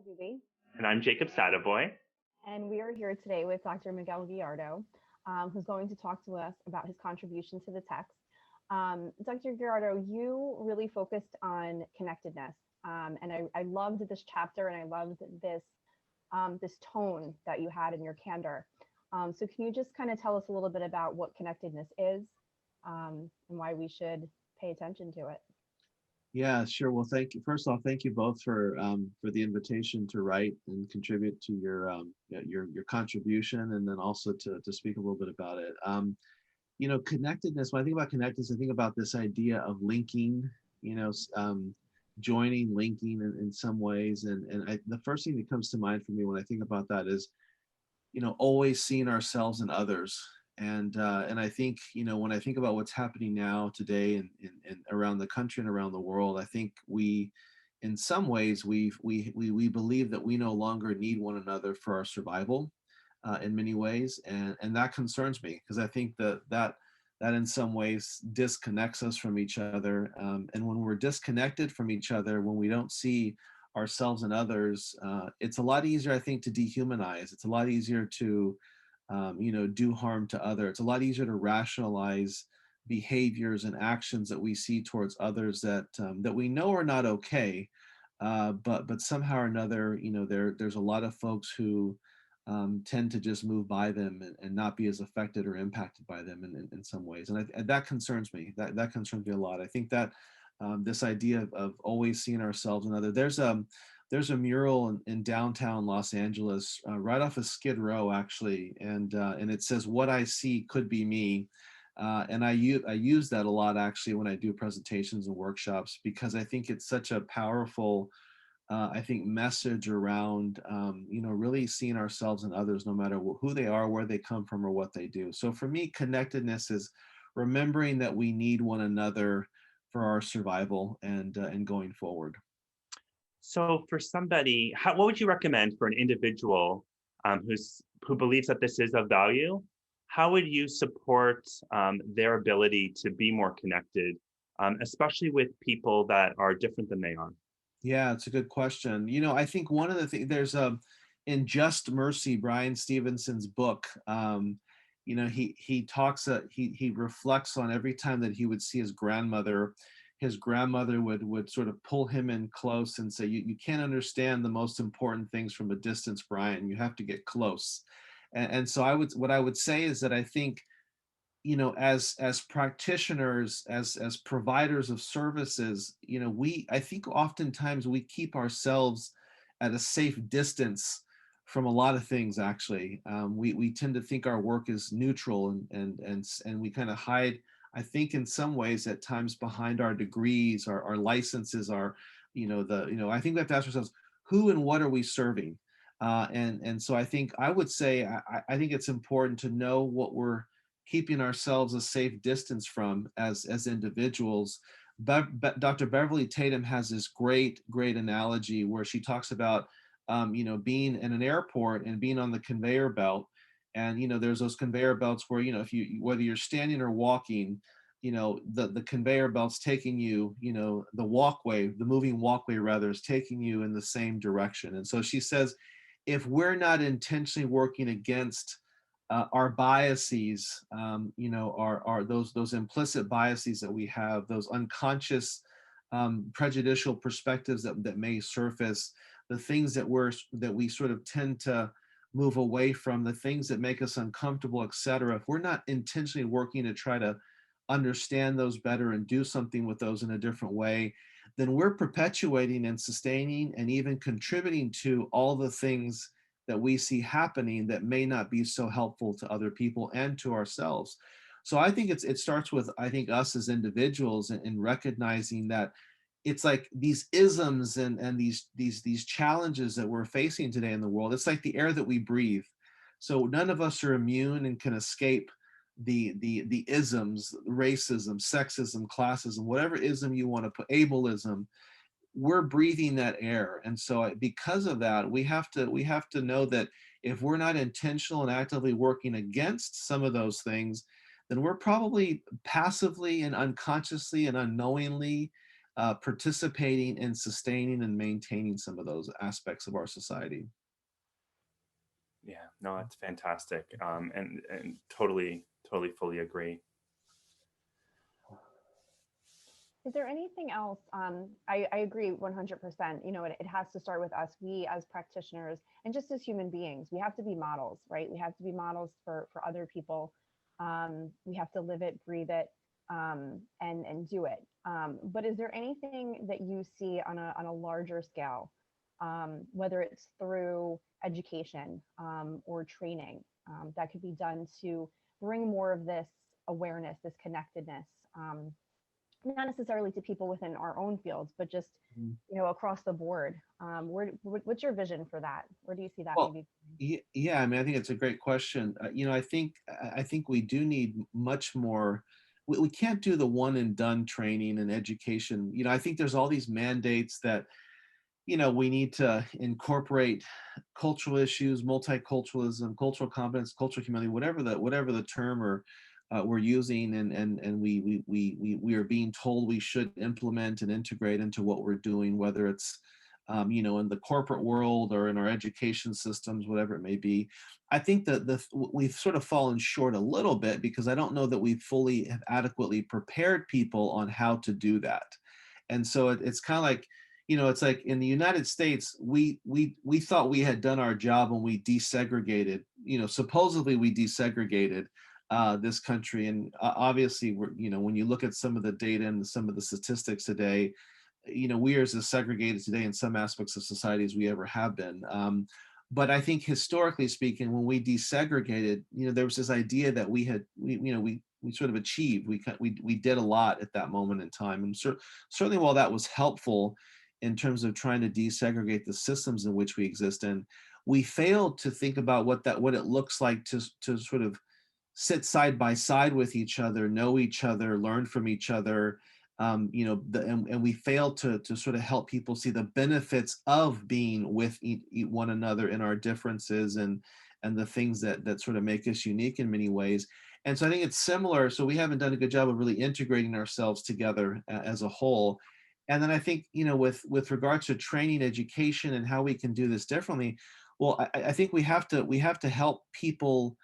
Duby, And I'm Jacob Sadaboy. and we are here today with Dr. Miguel Gallardo, who's going to talk to us about his contribution to the text. Dr. Gallardo, you really focused on connectedness, and I loved this chapter, and I loved this tone that you had in your candor. So, can you just kind of tell us a little bit about what connectedness is, and why we should pay attention to it? Yeah, sure. Well, thank you. First of all, thank you both for the invitation to write and contribute to your contribution, and then also to speak a little bit about it. Connectedness. When I think about connectedness, I think about this idea of linking. You know, joining, linking in some ways, and the first thing that comes to mind for me when I think about that is always seeing ourselves in others. And I think when I think about what's happening now today and around the country and around the world, I think we in some ways we believe that we no longer need one another for our survival in many ways, and that concerns me because I think that in some ways disconnects us from each other, and when we're disconnected from each other, when we don't see ourselves and others, it's a lot easier, I think, to dehumanize. It's a lot easier to do harm to others. It's a lot easier to rationalize behaviors and actions that we see towards others that we know are not okay, but somehow or another, there's a lot of folks who tend to just move by them and not be as affected or impacted by them in some ways, and that concerns me. That concerns me a lot. I think that this idea of always seeing ourselves in other. There's a mural in downtown Los Angeles, right off of Skid Row, actually, and it says, "What I see could be me." And I use that a lot actually when I do presentations and workshops, because I think it's such a powerful, I think, message around really seeing ourselves and others, no matter who they are, where they come from, or what they do. So for me, connectedness is remembering that we need one another for our survival and going forward. So, for somebody, what would you recommend for an individual who believes that this is of value? How would you support their ability to be more connected, especially with people that are different than they are? Yeah, it's a good question. I think one of the things, there's in Just Mercy, Brian Stevenson's book. He talks, he reflects on every time that he would see his grandmother. His grandmother would sort of pull him in close and say, you can't understand the most important things from a distance, Brian. You have to get close. And so what I would say is that I think, as practitioners, as providers of services, I think oftentimes we keep ourselves at a safe distance from a lot of things. Actually, we tend to think our work is neutral, and we kind of hide, I think, in some ways at times behind our degrees, our licenses, I think we have to ask ourselves, who and what are we serving? And so I would say I think it's important to know what we're keeping ourselves a safe distance from as individuals. But Dr. Beverly Tatum has this great analogy where she talks about being in an airport and being on the conveyor belt, and there's those conveyor belts where if you, whether you're standing or walking, the conveyor belt's taking you, the moving walkway rather, is taking you in the same direction. And so she says, if we're not intentionally working against our biases, are those implicit biases that we have, those unconscious prejudicial perspectives that may surface, the things that we sort of tend to move away from, the things that make us uncomfortable, etc. If we're not intentionally working to try to understand those better and do something with those in a different way, then we're perpetuating and sustaining and even contributing to all the things that we see happening that may not be so helpful to other people and to ourselves. So I think it starts with, I think, us as individuals in recognizing that it's like these isms and these challenges that we're facing today in the world. It's like the air that we breathe. So none of us are immune and can escape the isms, racism, sexism, classism, whatever ism you want to put, ableism. We're breathing that air, and so because of that, we have to know that if we're not intentional and actively working against some of those things, then we're probably passively and unconsciously and unknowingly participating in sustaining and maintaining some of those aspects of our society. Yeah, no, that's fantastic. And totally fully agree. Is there anything else? I agree 100%. You know, it has to start with us, we as practitioners, and just as human beings, we have to be models, right? We have to be models for other people. We have to live it, breathe it, and do it. But is there anything that you see on a larger scale, whether it's through education or training, that could be done to bring more of this awareness, this connectedness? Not necessarily to people within our own fields, but just, you know, across the board. What's your vision for that? Where do you see that Well, maybe? yeah, I mean, I think it's a great question. You know, I think we do need much more. We can't do the one and done training and education. You know, I think there's all these mandates that, you know, we need to incorporate cultural issues, multiculturalism, cultural competence, cultural humility, whatever the term or we're using, and we are being told we should implement and integrate into what we're doing, whether it's you know, in the corporate world or in our education systems, whatever it may be. I think that we've sort of fallen short a little bit because I don't know that we fully have adequately prepared people on how to do that. And so it's kind of like, you know, it's like in the United States, we thought we had done our job when we desegregated. You know, supposedly we desegregated this country, and obviously, we're, you know, when you look at some of the data and some of the statistics today, you know, we are as segregated today in some aspects of society as we ever have been. But I think historically speaking, when we desegregated, you know, there was this idea that we sort of achieved, we did a lot at that moment in time, and certainly while that was helpful in terms of trying to desegregate the systems in which we exist in, we failed to think about what it looks like to sort of sit side by side with each other, know each other, learn from each other. You know, and we failed to sort of help people see the benefits of being with one another in our differences and the things that sort of make us unique in many ways. And so I think it's similar. So we haven't done a good job of really integrating ourselves together as a whole. And then I think, you know, with regards to training, education, and how we can do this differently, well, I think we have to help people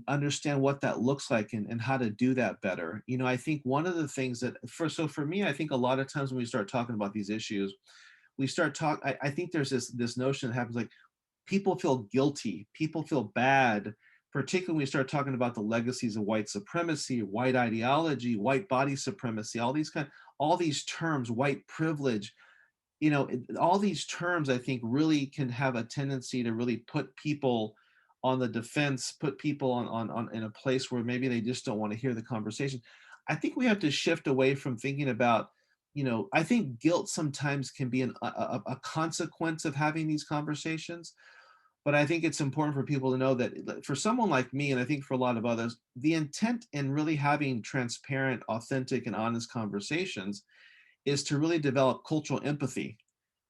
understand what that looks like and how to do that better. You know, I think one of the things that for me, I think a lot of times when we start talking about these issues, I think there's this notion that happens, like, people feel guilty, people feel bad, particularly when we start talking about the legacies of white supremacy, white ideology, white body supremacy, all these terms, white privilege. You know, all these terms, I think, really can have a tendency to really put people on the defense, put people on in a place where maybe they just don't want to hear the conversation. I think we have to shift away from thinking about, you know, I think guilt sometimes can be a consequence of having these conversations. But I think it's important for people to know that for someone like me, and I think for a lot of others, the intent in really having transparent, authentic, and honest conversations is to really develop cultural empathy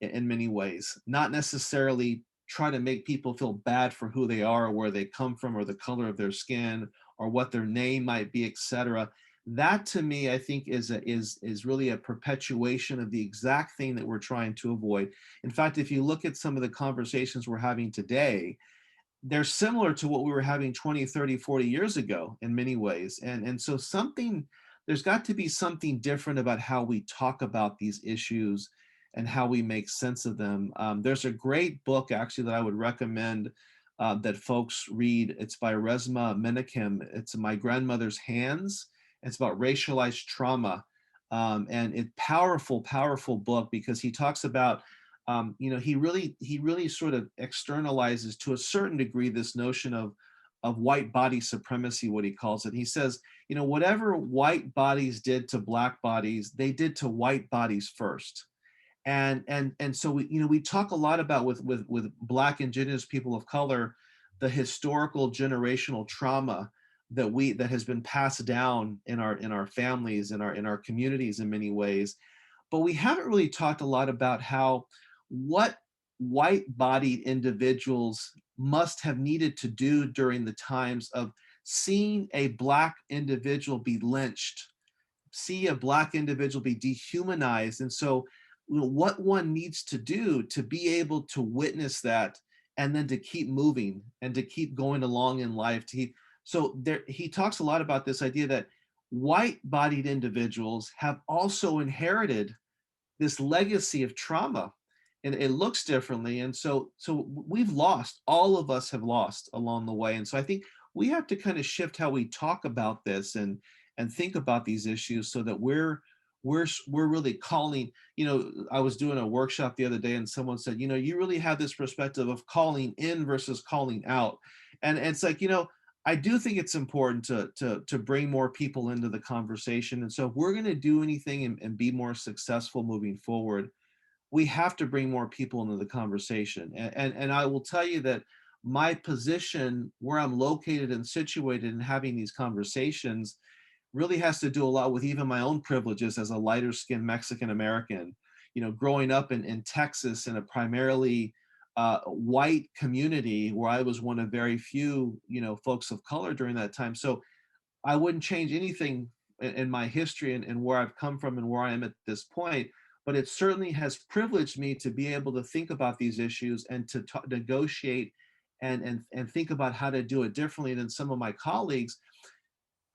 in many ways, not necessarily try to make people feel bad for who they are or where they come from or the color of their skin or what their name might be, etc. That to me, I think is really a perpetuation of the exact thing that we're trying to avoid. In fact, if you look at some of the conversations we're having today, they're similar to what we were having 20, 30, 40 years ago in many ways. And so there's got to be something different about how we talk about these issues and how we make sense of them. There's a great book actually that I would recommend that folks read. It's by Resmaa Menakem. It's My Grandmother's Hands. It's about racialized trauma. And it's powerful, powerful book because he talks about you know, he really sort of externalizes to a certain degree this notion of white body supremacy, what he calls it. He says, you know, whatever white bodies did to black bodies, they did to white bodies first. And so we, you know, we talk a lot about with Black, Indigenous people of color, the historical generational trauma that has been passed down in our families, in our communities in many ways. But we haven't really talked a lot about what white-bodied individuals must have needed to do during the times of seeing a Black individual be lynched, see a Black individual be dehumanized. And so, what one needs to do to be able to witness that, and then to keep moving and to keep going along in life. So there, he talks a lot about this idea that white-bodied individuals have also inherited this legacy of trauma, and it looks differently. And so we've lost, all of us have lost along the way. And so I think we have to kind of shift how we talk about this and think about these issues, so that we're really calling. I was doing a workshop the other day, and someone said, you really have this perspective of calling in versus calling out. And it's like, I do think it's important to bring more people into the conversation. And so if we're going to do anything and be more successful moving forward, we have to bring more people into the conversation. And I will tell you that my position, where I'm located and situated and having these conversations, really has to do a lot with even my own privileges as a lighter skinned Mexican American. Growing up in Texas, in a primarily white community, where I was one of very few, folks of color during that time. So I wouldn't change anything in my history and where I've come from and where I am at this point. But it certainly has privileged me to be able to think about these issues and to negotiate and think about how to do it differently than some of my colleagues,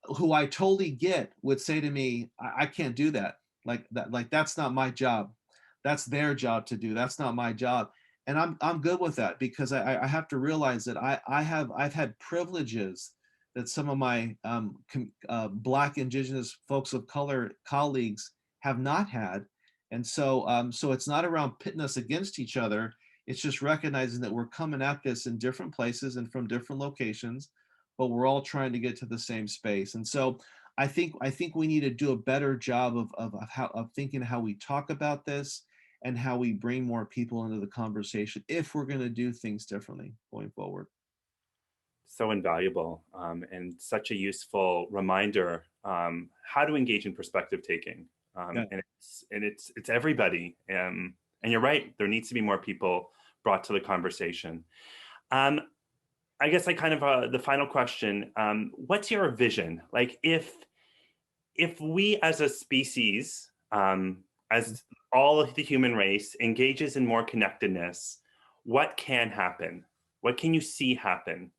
who I totally get, would say to me, I can't do that. Like that's not my job. That's their job to do. That's not my job. And I'm good with that, because I have to realize that I've had privileges that some of my Black, Indigenous, folks of color colleagues have not had. And so it's not around pitting us against each other. It's just recognizing that we're coming at this in different places and from different locations, but we're all trying to get to the same space. And so I think we need to do a better job of thinking how we talk about this and how we bring more people into the conversation, if we're going to do things differently going forward. So invaluable, and such a useful reminder, how to engage in perspective taking. Yeah. And it's everybody. And you're right, there needs to be more people brought to the conversation. I guess the final question, what's your vision? Like, if we as a species, as all of the human race engages in more connectedness, what can happen? What can you see happen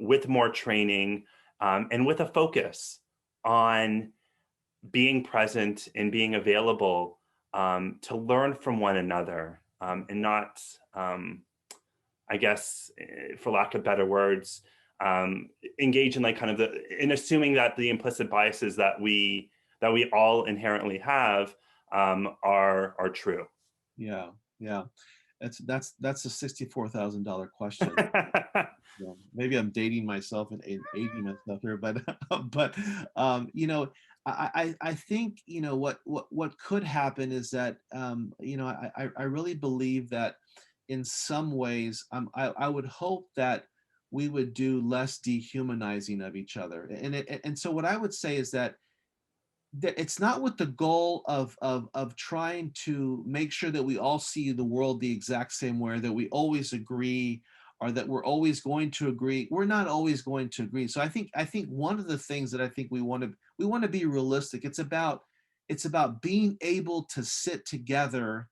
with more training, and with a focus on being present and being available to learn from one another, and not, I guess, for lack of better words, engage in in assuming that the implicit biases that we all inherently have are true. Yeah. That's a $64,000 question. Maybe I'm dating myself and aging myself here, but I think what could happen is that I really believe that in some ways I would hope that we would do less dehumanizing of each other, and so what I would say is that it's not with the goal of trying to make sure that we all see the world the exact same way, that we always agree, or that we're always going to agree. We're not always going to agree. So I think one of the things that I think we want to be realistic. It's about being able to sit together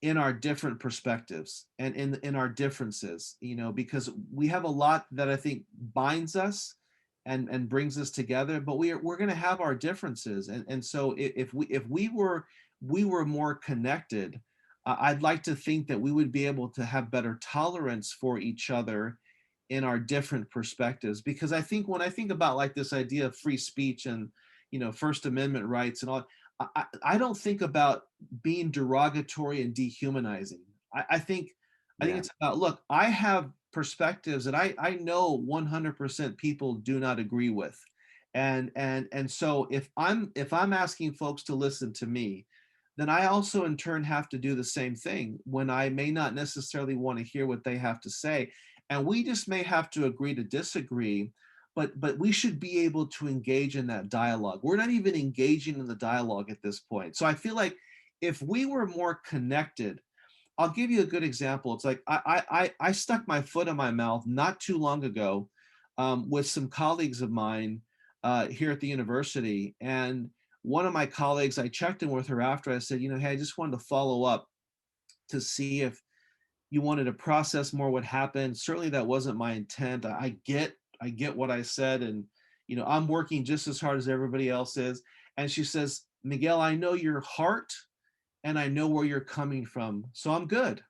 in our different perspectives and in our differences, because we have a lot that I think binds us and brings us together, but we're going to have our differences. And so if we were more connected, I'd like to think that we would be able to have better tolerance for each other in our different perspectives. Because I think when I think about like this idea of free speech and First Amendment rights and all, I don't think about being derogatory and dehumanizing. I think it's about, look, I have perspectives that I know 100% people do not agree with, and so if I'm asking folks to listen to me, then I also in turn have to do the same thing when I may not necessarily want to hear what they have to say, and we just may have to agree to disagree. But we should be able to engage in that dialogue. We're not even engaging in the dialogue at this point. So I feel like if we were more connected, I'll give you a good example. It's like I stuck my foot in my mouth not too long ago with some colleagues of mine here at the university, and one of my colleagues, I checked in with her after. I said, hey, I just wanted to follow up to see if you wanted to process more what happened. Certainly that wasn't my intent. I get what I said, and I'm working just as hard as everybody else is. And she says, Miguel, I know your heart and I know where you're coming from, so I'm good.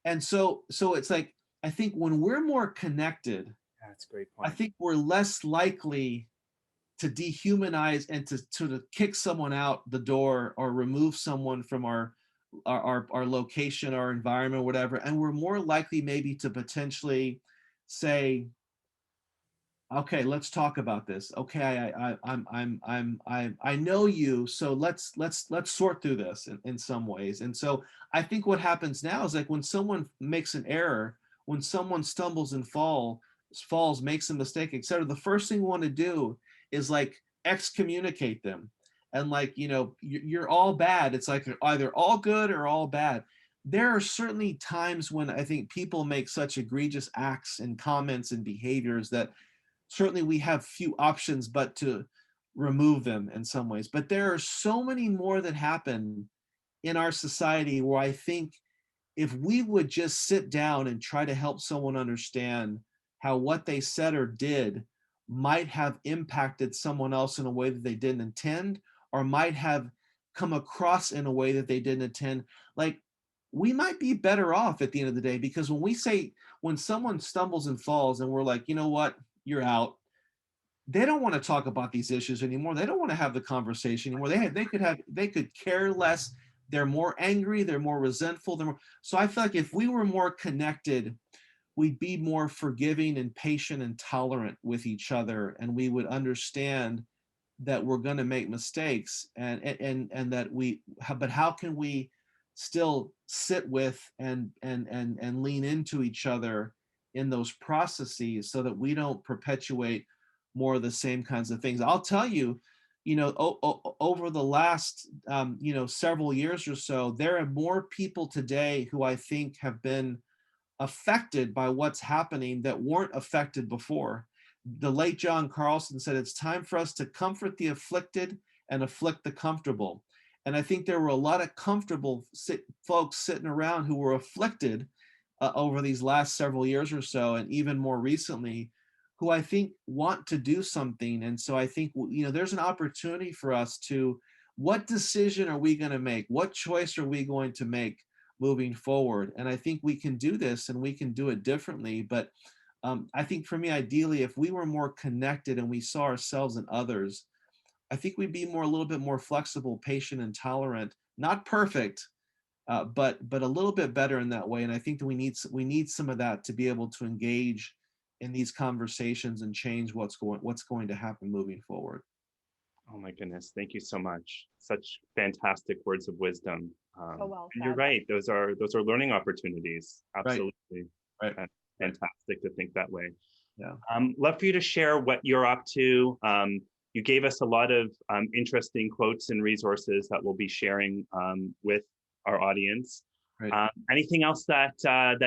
And so it's like, I think when we're more connected, That's a great I point. think we're less likely to dehumanize and to kick someone out the door or remove someone from our location, our environment, whatever. And we're more likely maybe to potentially say, okay, let's talk about this. Okay, I know you, so let's sort through this in some ways. And so I think what happens now is, like, when someone makes an error, when someone stumbles and falls, makes a mistake, etc., the first thing we want to do is, like, excommunicate them. And, like, you're all bad. It's like either all good or all bad. There are certainly times when I think people make such egregious acts and comments and behaviors that certainly we have few options but to remove them in some ways. But there are so many more that happen in our society where I think if we would just sit down and try to help someone understand how what they said or did might have impacted someone else in a way that they didn't intend, or might have come across in a way that they didn't intend, like, we might be better off at the end of the day. Because when someone stumbles and falls and we're like, you know what, you're out, they don't want to talk about these issues anymore. They don't want to have the conversation anymore. They could care less. They're more angry. They're more resentful. So I feel like if we were more connected, we'd be more forgiving and patient and tolerant with each other, and we would understand that we're going to make mistakes, and that but how can we still sit with and lean into each other in those processes so that we don't perpetuate more of the same kinds of things. I'll tell you, over the last several years or so, there are more people today who I think have been affected by what's happening that weren't affected before. The late John Carlson said, it's time for us to comfort the afflicted and afflict the comfortable. And I think there were a lot of comfortable folks sitting around who were afflicted over these last several years or so, and even more recently, who I think want to do something. And so I think, there's an opportunity for us to, what decision are we going to make? What choice are we going to make moving forward? And I think we can do this, and we can do it differently. But I think for me, ideally, if we were more connected and we saw ourselves and others, I think we'd be a little bit more flexible, patient, and tolerant. Not perfect, but a little bit better in that way. And I think that we need some of that to be able to engage in these conversations and change what's going to happen moving forward. Oh my goodness, thank you so much. Such fantastic words of wisdom. So well And said. you're right; those are learning opportunities. Absolutely, Right. Fantastic to think that way. Yeah. Love for you to share what you're up to. You gave us a lot of interesting quotes and resources that we'll be sharing with our audience. Right. Anything else that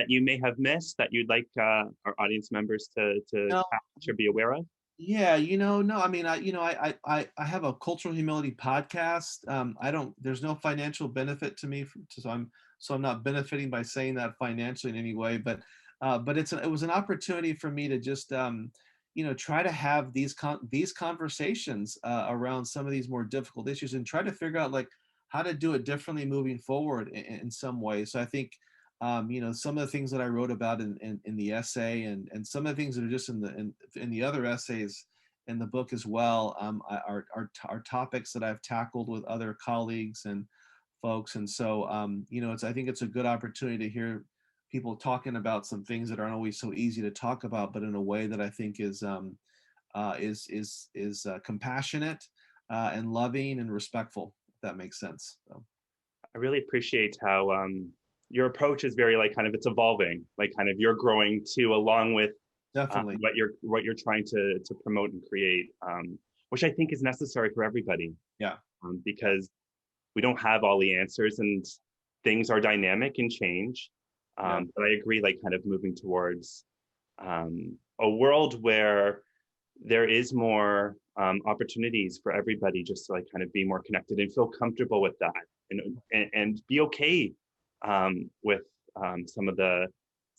you may have missed that you'd like our audience members to No. catch or be aware of? Yeah, no, I mean, I have a cultural humility podcast. There's no financial benefit to me, so I'm not benefiting by saying that financially in any way, but it was an opportunity for me to just, try to have these conversations around some of these more difficult issues, and try to figure out, like, how to do it differently moving forward in some ways. So I think, some of the things that I wrote about in the essay, and some of the things that are just in the other essays in the book as well, are topics that I've tackled with other colleagues and folks. And so, I think it's a good opportunity to hear people talking about some things that aren't always so easy to talk about, but in a way that I think is compassionate and loving and respectful, if that makes sense. So. I really appreciate how your approach is very, like, kind of, it's evolving, like, kind of, you're growing too along with Definitely what you're trying to promote and create, which I think is necessary for everybody. Yeah. Because we don't have all the answers, and things are dynamic and change. But I agree, like, kind of moving towards a world where there is more opportunities for everybody just to like kind of be more connected and feel comfortable with that, and be okay with some of the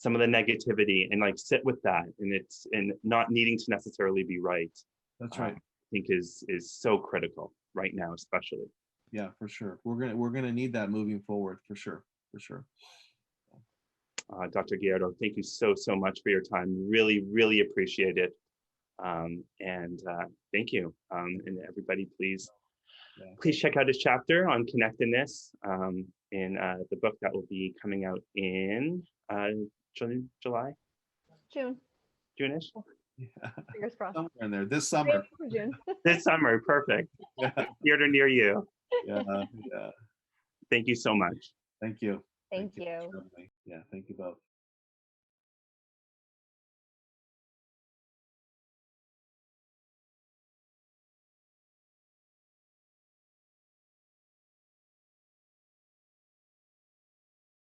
negativity, and like sit with that, and not needing to necessarily be right. That's right. I think is so critical right now, especially. Yeah, for sure. We're gonna need that moving forward, for sure, for sure. Dr. Gallardo, thank you so much for your time. Really appreciate it. And thank you. And everybody, please check out his chapter on connectedness in the book that will be coming out in July? June-ish? Yeah. Fingers crossed. Somewhere in there, this summer. June. This summer, perfect. Yeah. Theater near you. Yeah, yeah. Thank you so much. Thank you. Thank you. Yeah, thank you both.